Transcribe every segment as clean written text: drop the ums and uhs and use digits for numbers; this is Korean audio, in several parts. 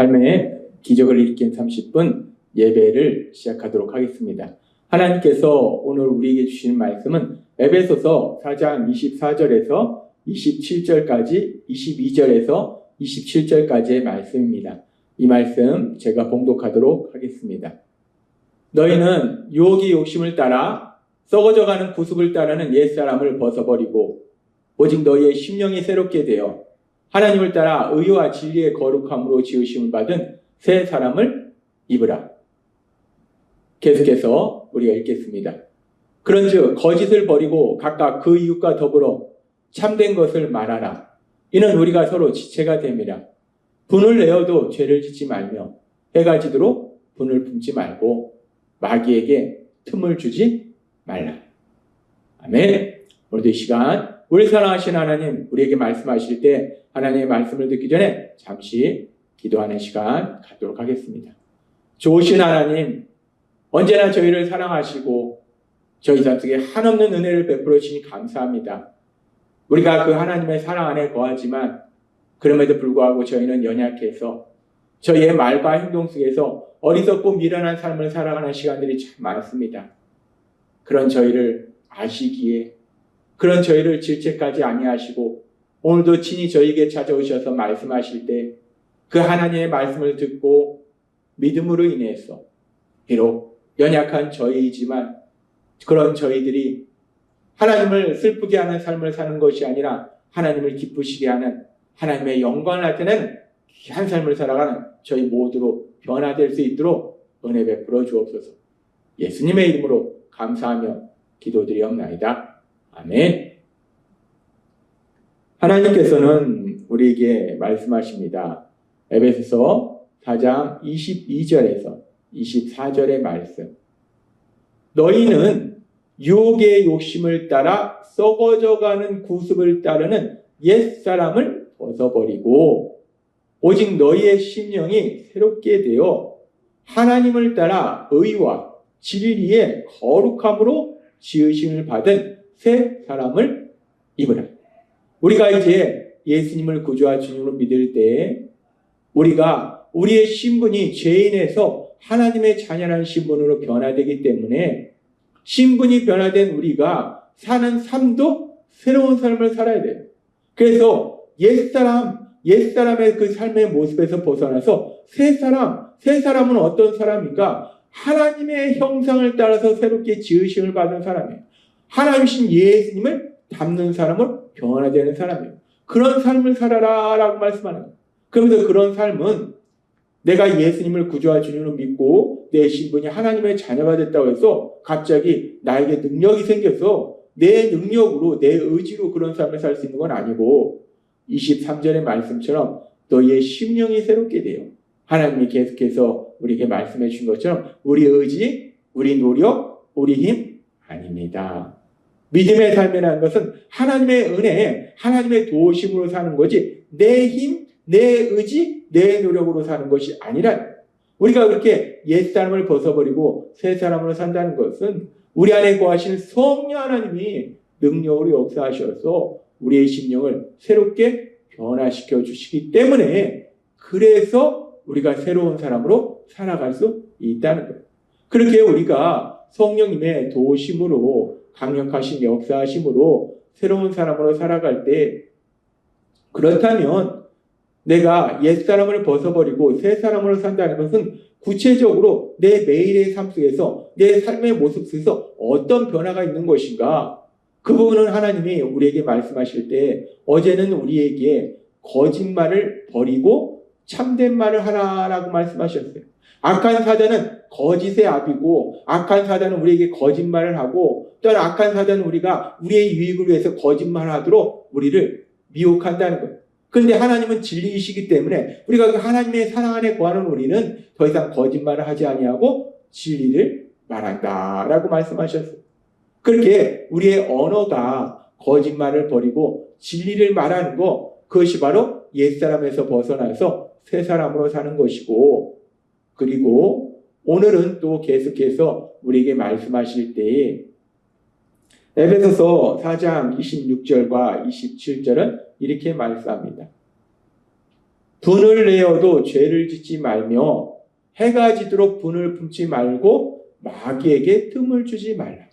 삶의 기적을 일으킨 30분 예배를 시작하도록 하겠습니다. 하나님께서 오늘 우리에게 주시는 말씀은 에베소서 4장 24절에서 27절까지 22절에서 27절까지의 말씀입니다. 이 말씀 제가 봉독하도록 하겠습니다. 너희는 유혹의 욕심을 따라 썩어져가는 구습을 따르는 옛사람을 벗어버리고 오직 너희의 심령이 새롭게 되어 하나님을 따라 의와 진리의 거룩함으로 지으심을 받은 새 사람을 입으라. 계속해서 우리가 읽겠습니다. 그런즉 거짓을 버리고 각각 그 이웃과 더불어 참된 것을 말하라. 이는 우리가 서로 지체가 됨이라. 분을 내어도 죄를 짓지 말며 해가 지도록 분을 품지 말고 마귀에게 틈을 주지 말라. 아멘. 오늘도 이 시간 우리 사랑하신 하나님 우리에게 말씀하실 때 하나님의 말씀을 듣기 전에 잠시 기도하는 시간 갖도록 하겠습니다. 좋으신 하나님, 언제나 저희를 사랑하시고 저희 삶 속에 한없는 은혜를 베풀어 주시니 감사합니다. 우리가 그 하나님의 사랑 안에 거하지만 그럼에도 불구하고 저희는 연약해서 저희의 말과 행동 속에서 어리석고 미련한 삶을 살아가는 시간들이 참 많습니다. 그런 저희를 아시기에 그런 저희를 질책까지 아니하시고 오늘도 친히 저희에게 찾아오셔서 말씀하실 때 그 하나님의 말씀을 듣고 믿음으로 인해서 비록 연약한 저희이지만 그런 저희들이 하나님을 슬프게 하는 삶을 사는 것이 아니라 하나님을 기쁘시게 하는 하나님의 영광을 나타내는 귀한 삶을 살아가는 저희 모두로 변화될 수 있도록 은혜 베풀어 주옵소서. 예수님의 이름으로 감사하며 기도드리옵나이다. 아멘. 하나님께서는 우리에게 말씀하십니다. 에베소서 4장 22절에서 24절의 말씀. 너희는 유혹의 욕심을 따라 썩어져가는 구습을 따르는 옛사람을 벗어버리고 오직 너희의 심령이 새롭게 되어 하나님을 따라 의와 진리의 거룩함으로 지으심을 받은 새 사람을 입으라. 우리가 이제 예수님을 구주와 주님으로 믿을 때 우리가 우리의 신분이 죄인에서 하나님의 자녀라는 신분으로 변화되기 때문에 신분이 변화된 우리가 사는 삶도 새로운 삶을 살아야 돼요. 그래서 옛사람의 그 삶의 모습에서 벗어나서 새 사람은 어떤 사람인가? 하나님의 형상을 따라서 새롭게 지으심을 받은 사람이에요. 하나님이신 예수님을 닮는 사람으로 변화되는 사람이에요. 그런 삶을 살아라 라고 말씀하는 거예요. 그러면서 그런 삶은 내가 예수님을 구주와 주님으로 믿고 내 신분이 하나님의 자녀가 됐다고 해서 갑자기 나에게 능력이 생겨서 내 능력으로 내 의지로 그런 삶을 살 수 있는 건 아니고 23절의 말씀처럼 너희의 심령이 새롭게 돼요. 하나님이 계속해서 우리에게 말씀해 주신 것처럼 우리 의지, 우리 노력, 우리 힘 아닙니다. 믿음의 삶이라는 것은 하나님의 은혜, 하나님의 도우심으로 사는 거지 내 힘, 내 의지, 내 노력으로 사는 것이 아니라 우리가 그렇게 옛사람을 벗어버리고 새 사람으로 산다는 것은 우리 안에 거하시는 성령 하나님이 능력으로 역사하셔서 우리의 심령을 새롭게 변화시켜 주시기 때문에 그래서 우리가 새로운 사람으로 살아갈 수 있다는 거예요. 그렇게 우리가 성령님의 도우심으로 강력하신 역사하심으로 새로운 사람으로 살아갈 때 그렇다면 내가 옛사람을 벗어버리고 새 사람으로 산다는 것은 구체적으로 내 매일의 삶 속에서 내 삶의 모습 속에서 어떤 변화가 있는 것인가? 그 부분은 하나님이 우리에게 말씀하실 때 어제는 우리에게 거짓말을 버리고 참된 말을 하라라고 말씀하셨어요. 악한 사자는 거짓의 아비고 악한 사자는 우리에게 거짓말을 하고 또한 악한 사자는 우리가 우리의 유익을 위해서 거짓말을 하도록 우리를 미혹한다는 거예요. 그런데 하나님은 진리이시기 때문에 우리가 그 하나님의 사랑 안에 거하는 우리는 더 이상 거짓말을 하지 아니하고 진리를 말한다라고 말씀하셨어요. 그렇게 우리의 언어가 거짓말을 버리고 진리를 말하는 것, 그것이 바로 옛사람에서 벗어나서 새 사람으로 사는 것이고, 그리고 오늘은 또 계속해서 우리에게 말씀하실 때에 에베소서 4장 26절과 27절은 이렇게 말씀합니다. 분을 내어도 죄를 짓지 말며 해가 지도록 분을 품지 말고 마귀에게 틈을 주지 말라.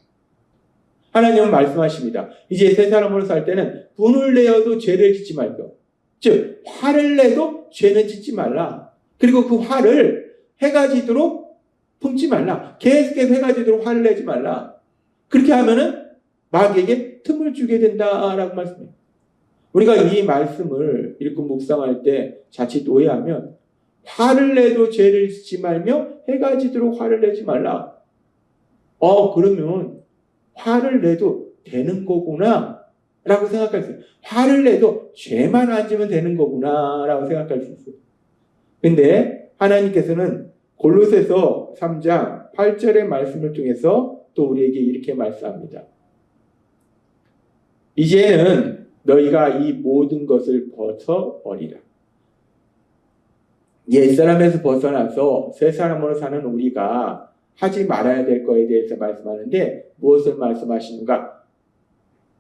하나님은 말씀하십니다. 이제 새 사람으로 살 때는 분을 내어도 죄를 짓지 말고, 즉 화를 내도 죄는 짓지 말라. 그리고 그 화를 해가 지도록 품지 말라. 계속해서 해가 지도록 화를 내지 말라. 그렇게 하면은 마귀에게 틈을 주게 된다라고 말씀해요. 우리가 이 말씀을 읽고 묵상할 때 자칫 오해하면 화를 내도 죄를 짓지 말며 해가 지도록 화를 내지 말라. 그러면 화를 내도 되는 거구나 라고 생각할 수 있어요. 화를 내도 죄만 안 지면 되는 거구나 라고 생각할 수 있어요. 근데 하나님께서는 골로새서 3장 8절의 말씀을 통해서 또 우리에게 이렇게 말씀합니다. 이제는 너희가 이 모든 것을 벗어버리라. 옛사람에서 벗어나서 새 사람으로 사는 우리가 하지 말아야 될 거에 대해서 말씀하는데 무엇을 말씀하시는가?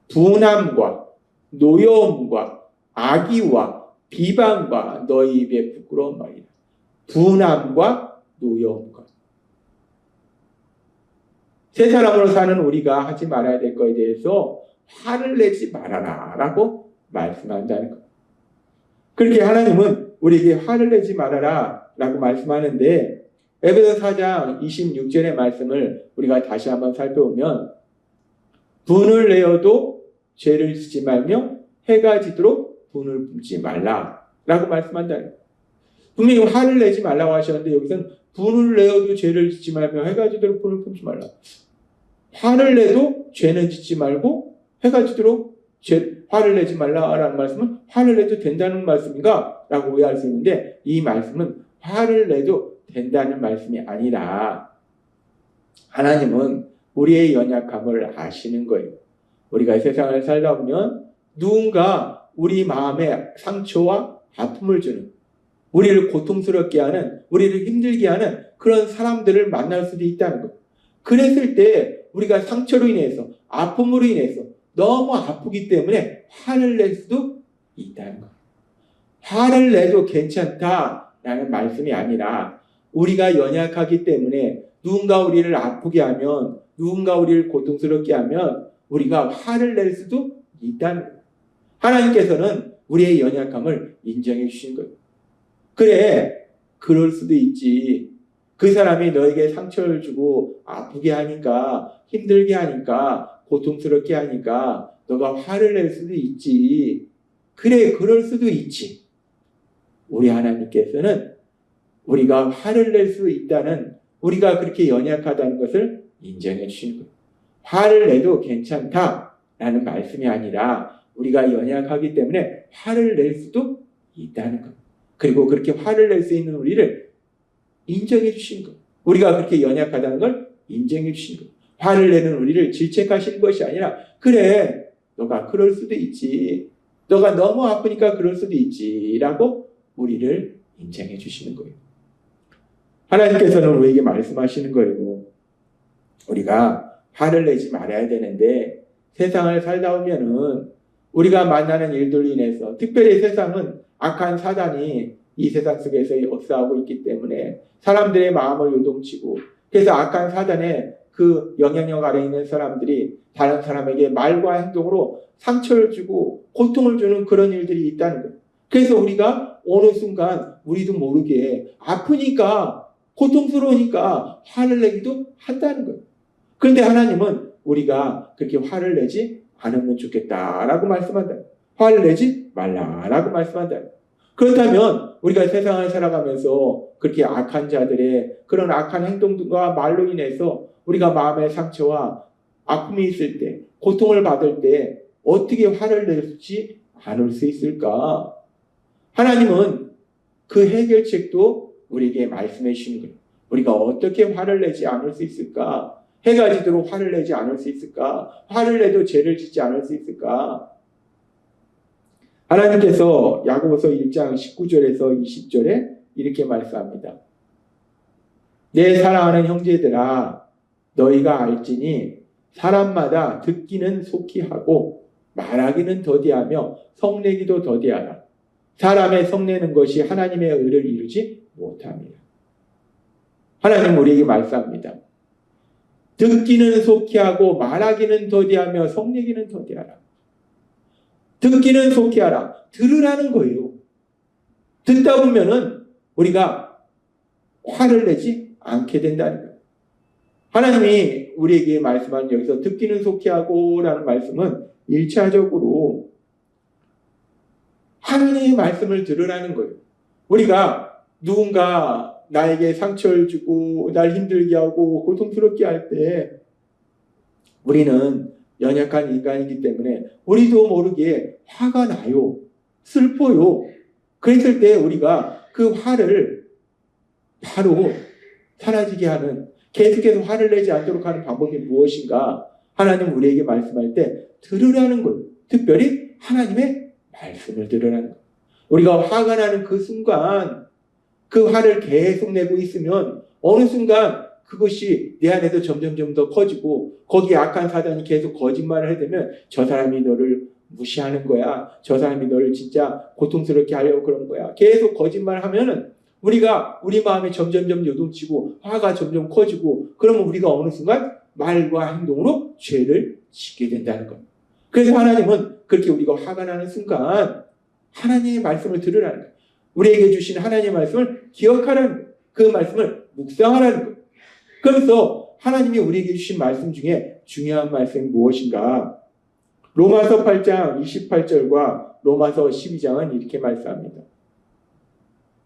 분함과 노여움과 악의와 비방과 너희 입에 부끄러운 말이라. 분함과 노여움과. 새 사람으로 사는 우리가 하지 말아야 될 거에 대해서 화를 내지 말아라 라고 말씀한다는 것. 그렇게 하나님은 우리에게 화를 내지 말아라 라고 말씀하는데 에베소 4장 26절의 말씀을 우리가 다시 한번 살펴보면 분을 내어도 죄를 짓지 말며 해가 지도록 분을 품지 말라 라고 말씀한다는 거예요. 분명히 화를 내지 말라고 하셨는데 여기서는 분을 내어도 죄를 짓지 말며 해가 지도록 분을 품지 말라. 화를 내도 죄는 짓지 말고 해가 지도록 화를 내지 말라라는 말씀은 화를 내도 된다는 말씀인가? 라고 오해할 수 있는데 이 말씀은 화를 내도 된다는 말씀이 아니라 하나님은 우리의 연약함을 아시는 거예요. 우리가 세상을 살다 보면 누군가 우리 마음에 상처와 아픔을 주는, 우리를 고통스럽게 하는, 우리를 힘들게 하는 그런 사람들을 만날 수도 있다는 것. 그랬을 때 우리가 상처로 인해서, 아픔으로 인해서 너무 아프기 때문에 화를 낼 수도 있다는 것. 화를 내도 괜찮다라는 말씀이 아니라 우리가 연약하기 때문에 누군가 우리를 아프게 하면, 누군가 우리를 고통스럽게 하면 우리가 화를 낼 수도 있다는 거예요. 하나님께서는 우리의 연약함을 인정해 주신 거예요. 그래, 그럴 수도 있지. 그 사람이 너에게 상처를 주고 아프게 하니까, 힘들게 하니까, 고통스럽게 하니까 너가 화를 낼 수도 있지. 그래, 그럴 수도 있지. 우리 하나님께서는 우리가 화를 낼 수 있다는, 우리가 그렇게 연약하다는 것을 인정해 주시는 거예요. 화를 내도 괜찮다라는 말씀이 아니라 우리가 연약하기 때문에 화를 낼 수도 있다는 것. 그리고 그렇게 화를 낼 수 있는 우리를 인정해 주시는 것. 우리가 그렇게 연약하다는 걸 인정해 주시는 것. 화를 내는 우리를 질책하시는 것이 아니라 그래, 너가 그럴 수도 있지. 너가 너무 아프니까 그럴 수도 있지. 라고 우리를 인정해 주시는 거예요. 하나님께서는 우리에게 말씀하시는 거예요. 우리가 화를 내지 말아야 되는데 세상을 살다 보면은 우리가 만나는 일들로 인해서, 특별히 세상은 악한 사단이 이 세상 속에서 역사하고 있기 때문에 사람들의 마음을 요동치고, 그래서 악한 사단의 그 영향력 아래에 있는 사람들이 다른 사람에게 말과 행동으로 상처를 주고 고통을 주는 그런 일들이 있다는 거예요. 그래서 우리가 어느 순간 우리도 모르게 아프니까, 고통스러우니까 화를 내기도 한다는 거예요. 그런데 하나님은 우리가 그렇게 화를 내지 않으면 좋겠다라고 말씀한다. 화를 내지 말라라고 말씀한다. 그렇다면 우리가 세상을 살아가면서 그렇게 악한 자들의 그런 악한 행동과 말로 인해서 우리가 마음의 상처와 아픔이 있을 때, 고통을 받을 때 어떻게 화를 내지 않을 수 있을까? 하나님은 그 해결책도 우리에게 말씀해 주시는 거예요. 우리가 어떻게 화를 내지 않을 수 있을까? 해가 지도록 화를 내지 않을 수 있을까? 화를 내도 죄를 짓지 않을 수 있을까? 하나님께서 야고보서 1장 19절에서 20절에 이렇게 말씀합니다. 내 사랑하는 형제들아, 너희가 알지니 사람마다 듣기는 속히 하고 말하기는 더디하며 성내기도 더디하라. 사람의 성내는 것이 하나님의 의를 이루지 못합니다. 하나님 우리에게 말씀합니다. 듣기는 속히 하고 말하기는 더디하며 성내기는 더디하라. 듣기는 속히 하라. 들으라는 거예요. 듣다 보면은 우리가 화를 내지 않게 된다는 거예요. 하나님이 우리에게 말씀한 여기서 듣기는 속히 하고 라는 말씀은 1차적으로 하나님의 말씀을 들으라는 거예요. 우리가 누군가 나에게 상처를 주고 날 힘들게 하고 고통스럽게 할 때 우리는 연약한 인간이기 때문에 우리도 모르게 화가 나요. 슬퍼요. 그랬을 때 우리가 그 화를 바로 사라지게 하는, 계속해서 화를 내지 않도록 하는 방법이 무엇인가? 하나님 우리에게 말씀할 때 들으라는 거예요. 특별히 하나님의 말씀을 들으라는 거예요. 우리가 화가 나는 그 순간 그 화를 계속 내고 있으면 어느 순간 그것이 내 안에서 점점 더 커지고 거기에 악한 사단이 계속 거짓말을 해대면 저 사람이 너를 무시하는 거야. 저 사람이 너를 진짜 고통스럽게 하려고 그런 거야. 계속 거짓말을 하면은 우리가 우리 마음이 점점 요동치고 화가 점점 커지고 그러면 우리가 어느 순간 말과 행동으로 죄를 짓게 된다는 거예요. 그래서 하나님은 그렇게 우리가 화가 나는 순간 하나님의 말씀을 들으라는 거예요. 우리에게 주신 하나님의 말씀을 기억하라는 거예요. 그 말씀을 묵상하라는 거예요. 그래서 하나님이 우리에게 주신 말씀 중에 중요한 말씀이 무엇인가? 로마서 8장 28절과 로마서 12장은 이렇게 말씀합니다.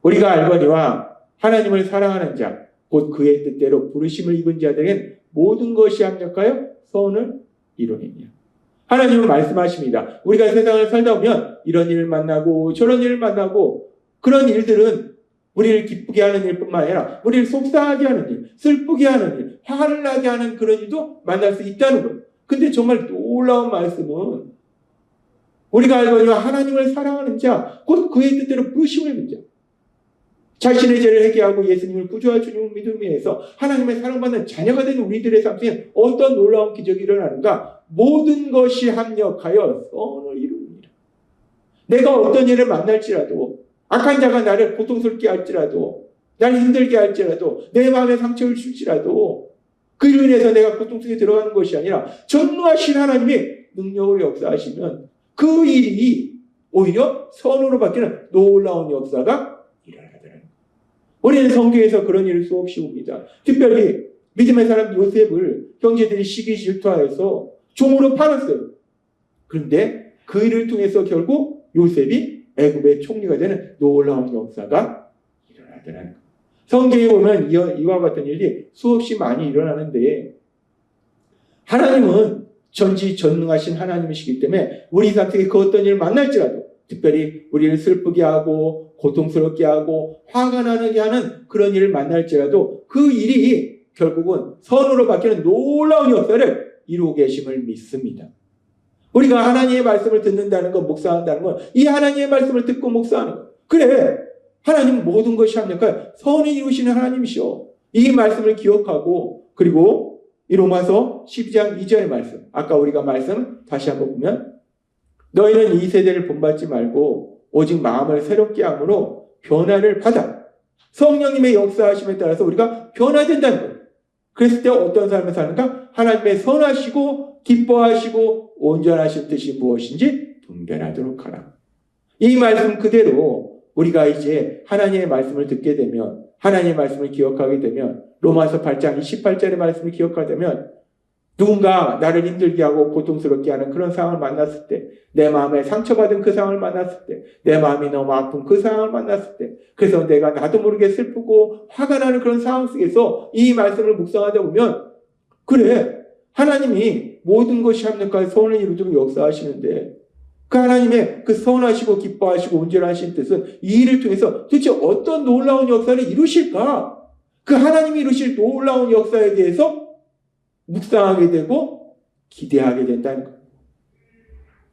우리가 알거니와 하나님을 사랑하는 자, 곧 그의 뜻대로 부르심을 입은 자들에겐 모든 것이 합력하여 선을 이루느니라. 하나님은 말씀하십니다. 우리가 세상을 살다 보면 이런 일을 만나고 저런 일을 만나고 그런 일들은 우리를 기쁘게 하는 일뿐만 아니라 우리를 속상하게 하는 일, 슬프게 하는 일, 화를 나게 하는 그런 일도 만날 수 있다는 거예요. 근데 정말 놀라운 말씀은 우리가 알거니와 하나님을 사랑하는 자, 곧 그의 뜻대로 부르심을 입은 자, 자신의 죄를 회개하고 예수님을 구주와 주님을 믿음에서 하나님의 사랑받는 자녀가 된 우리들의 삶 속에 어떤 놀라운 기적이 일어나는가? 모든 것이 합력하여 선을 이루느니라. 내가 어떤 일을 만날지라도 악한 자가 나를 고통스럽게 할지라도 나를 힘들게 할지라도 내 마음에 상처를 줄지라도 그로 인해서 내가 고통 속에 들어가는 것이 아니라 전능하신 하나님이 능력으로 역사하시면 그 일이 오히려 선으로 바뀌는 놀라운 역사가 일어나더라는 거예요. 우리는 성경에서 그런 일을 수없이 봅니다. 특별히 믿음의 사람 요셉을 형제들이 시기 질투하여서 종으로 팔았어요. 그런데 그 일을 통해서 결국 요셉이 애굽의 총리가 되는 놀라운 역사가 일어나더라는 거예요. 성경에 보면 이와 같은 일이 수없이 많이 일어나는데 하나님은 전지전능하신 하나님이시기 때문에 우리 삶 속에 그 어떤 일을 만날지라도 특별히 우리를 슬프게 하고 고통스럽게 하고 화가 나게 하는 그런 일을 만날지라도 그 일이 결국은 선으로 바뀌는 놀라운 역사를 이루고 계심을 믿습니다. 우리가 하나님의 말씀을 듣는다는 것, 묵상한다는 건 이 하나님의 말씀을 듣고 묵상하는 것. 그래, 하나님은 모든 것이 합력하여 선을 이루시는 하나님이시오. 이 말씀을 기억하고 그리고 이 로마서 12장 2절의 말씀, 아까 우리가 말씀 다시 한번 보면 너희는 이 세대를 본받지 말고 오직 마음을 새롭게 함으로 변화를 받아. 성령님의 역사하심에 따라서 우리가 변화된다는 거예요. 그랬을 때 어떤 삶을 사는가? 하나님의 선하시고 기뻐하시고 온전하신 뜻이 무엇인지 분별하도록 하라. 이 말씀 그대로 우리가 이제 하나님의 말씀을 듣게 되면, 하나님의 말씀을 기억하게 되면, 로마서 8장 28절의 말씀을 기억하게 되면 누군가 나를 힘들게 하고 고통스럽게 하는 그런 상황을 만났을 때, 내 마음에 상처받은 그 상황을 만났을 때, 내 마음이 너무 아픈 그 상황을 만났을 때, 그래서 내가 나도 모르게 슬프고 화가 나는 그런 상황 속에서 이 말씀을 묵상하다 보면 그래, 하나님이 모든 것이 합력하여 선을 이루도록 역사하시는데 그 하나님의 그 선하시고 기뻐하시고 온전하신 뜻은 이 일을 통해서 도대체 어떤 놀라운 역사를 이루실까? 그 하나님이 이루실 놀라운 역사에 대해서 묵상하게 되고 기대하게 된다는 거예요.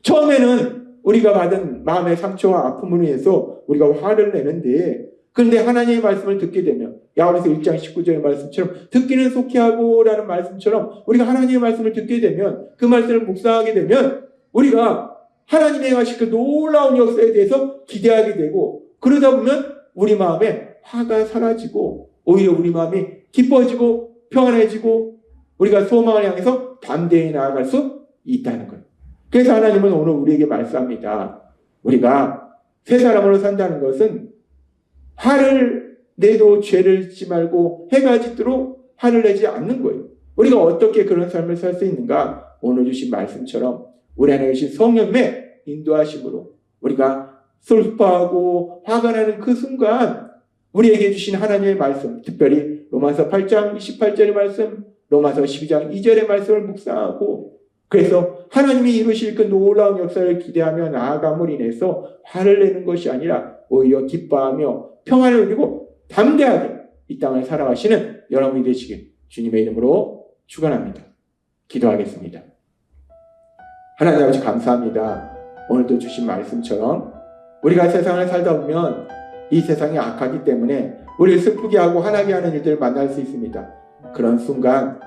처음에는 우리가 받은 마음의 상처와 아픔을 위해서 우리가 화를 내는데, 그런데 하나님의 말씀을 듣게 되면 야고보서 1장 19절의 말씀처럼 듣기는 속히 하고 라는 말씀처럼 우리가 하나님의 말씀을 듣게 되면, 그 말씀을 묵상하게 되면 우리가 하나님의 행하실 그 놀라운 역사에 대해서 기대하게 되고, 그러다 보면 우리 마음에 화가 사라지고 오히려 우리 마음이 기뻐지고 평안해지고 우리가 소망을 향해서 담대히 나아갈 수 있다는 거예요. 그래서 하나님은 오늘 우리에게 말씀합니다. 우리가 새 사람으로 산다는 것은 화를 내도 죄를 짓지 말고 해가 짓도록 화를 내지 않는 거예요. 우리가 어떻게 그런 삶을 살 수 있는가? 오늘 주신 말씀처럼 우리 안에 계신 성령의 인도하심으로 우리가 슬퍼하고 화가 나는 그 순간 우리에게 주신 하나님의 말씀, 특별히 로마서 8장 28절의 말씀, 로마서 12장 2절의 말씀을 묵상하고, 그래서 하나님이 이루실 그 놀라운 역사를 기대하며 나아감으로 인해서 화를 내는 것이 아니라 오히려 기뻐하며 평안을 누리고 담대하게 이 땅을 살아가시는 여러분이 되시길 주님의 이름으로 축원합니다. 기도하겠습니다. 하나님 아버지 감사합니다. 오늘도 주신 말씀처럼 우리가 세상을 살다 보면 이 세상이 악하기 때문에 우리를 슬프게 하고 화나게 하는 일들을 만날 수 있습니다. 그런 순간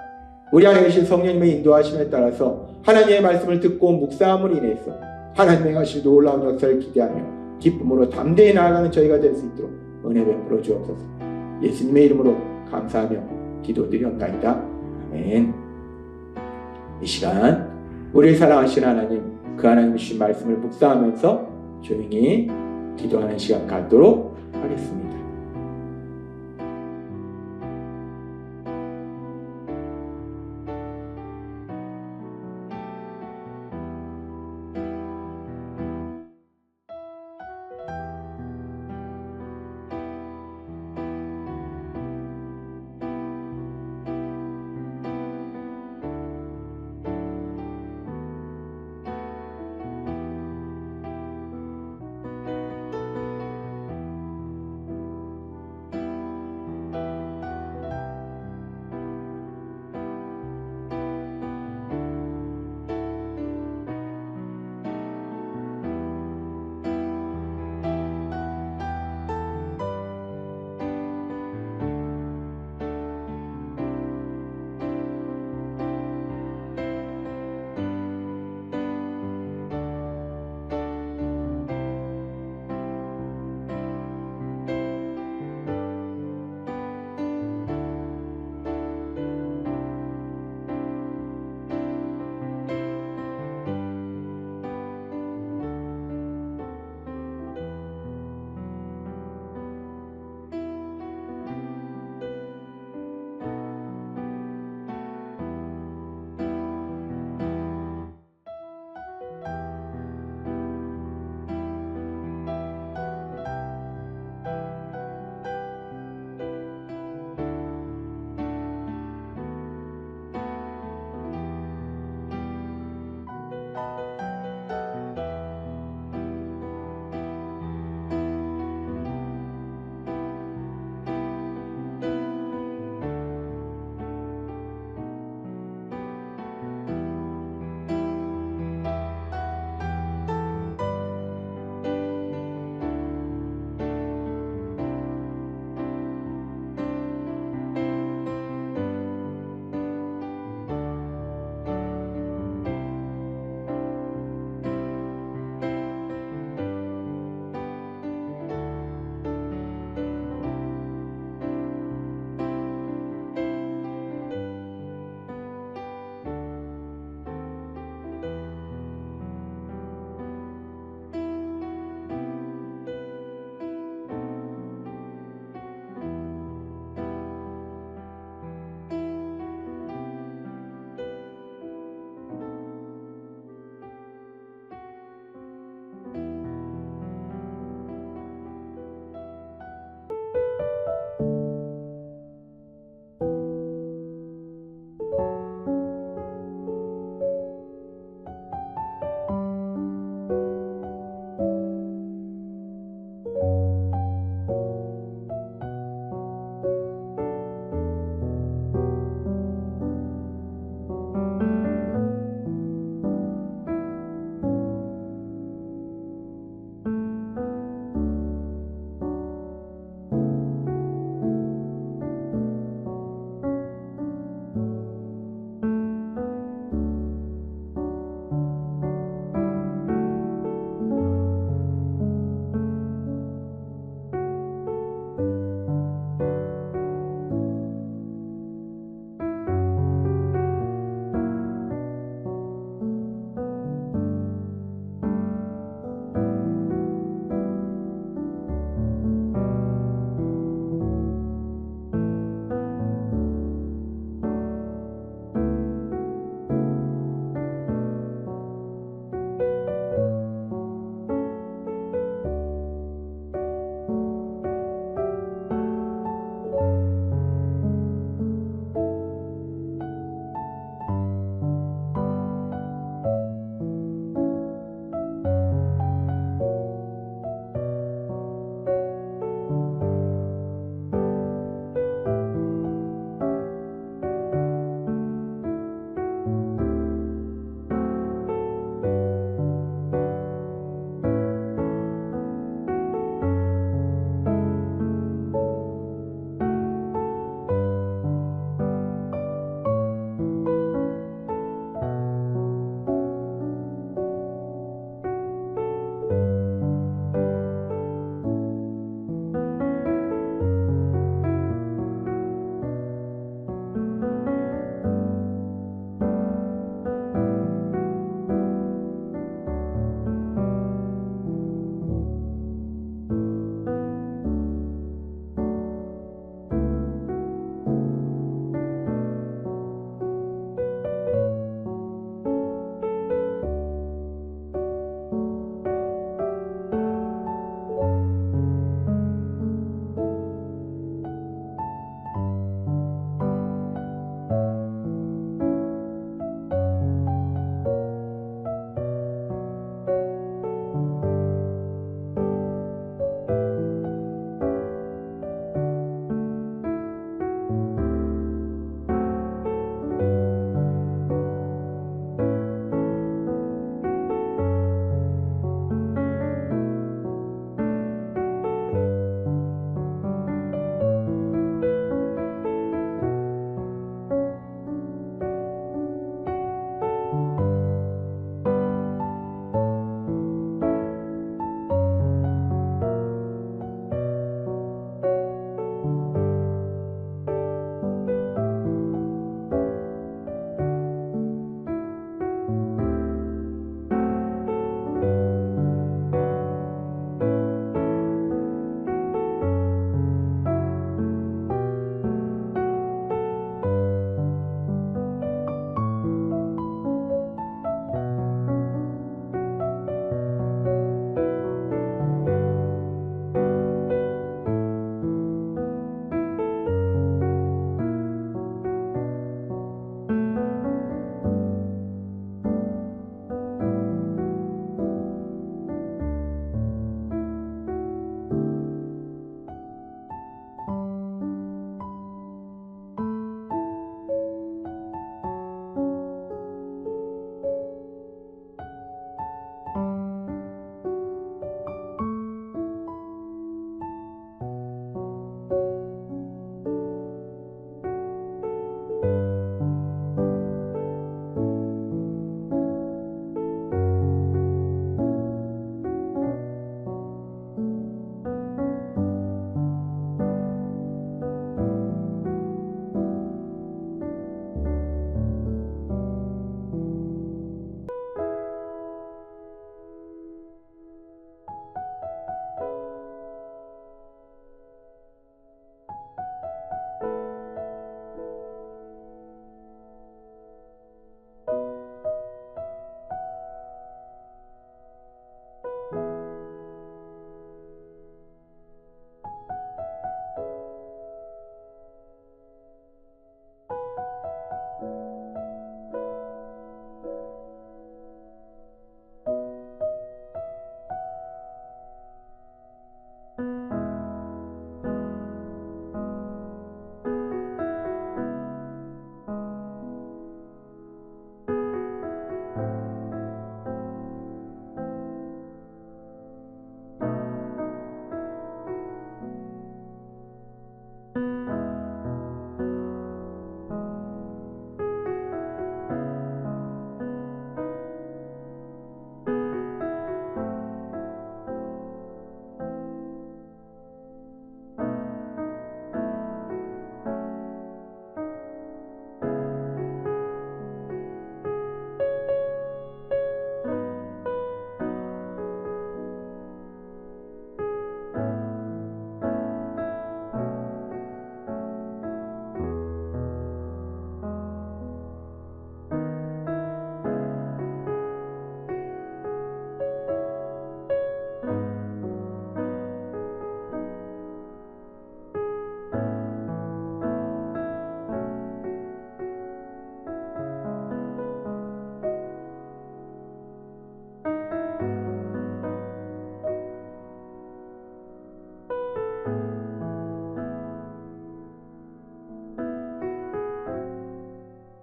우리 안에 계신 성령님의 인도하심에 따라서 하나님의 말씀을 듣고 묵상함으로 인해서 하나님의 하실 놀라운 역사를 기대하며 기쁨으로 담대히 나아가는 저희가 될 수 있도록 은혜 베풀어 주옵소서. 예수님의 이름으로 감사하며 기도드리옵나이다. 아멘. 이 시간 우리를 사랑하신 하나님, 그 하나님 주신 말씀을 묵상하면서 조용히 기도하는 시간 갖도록 하겠습니다.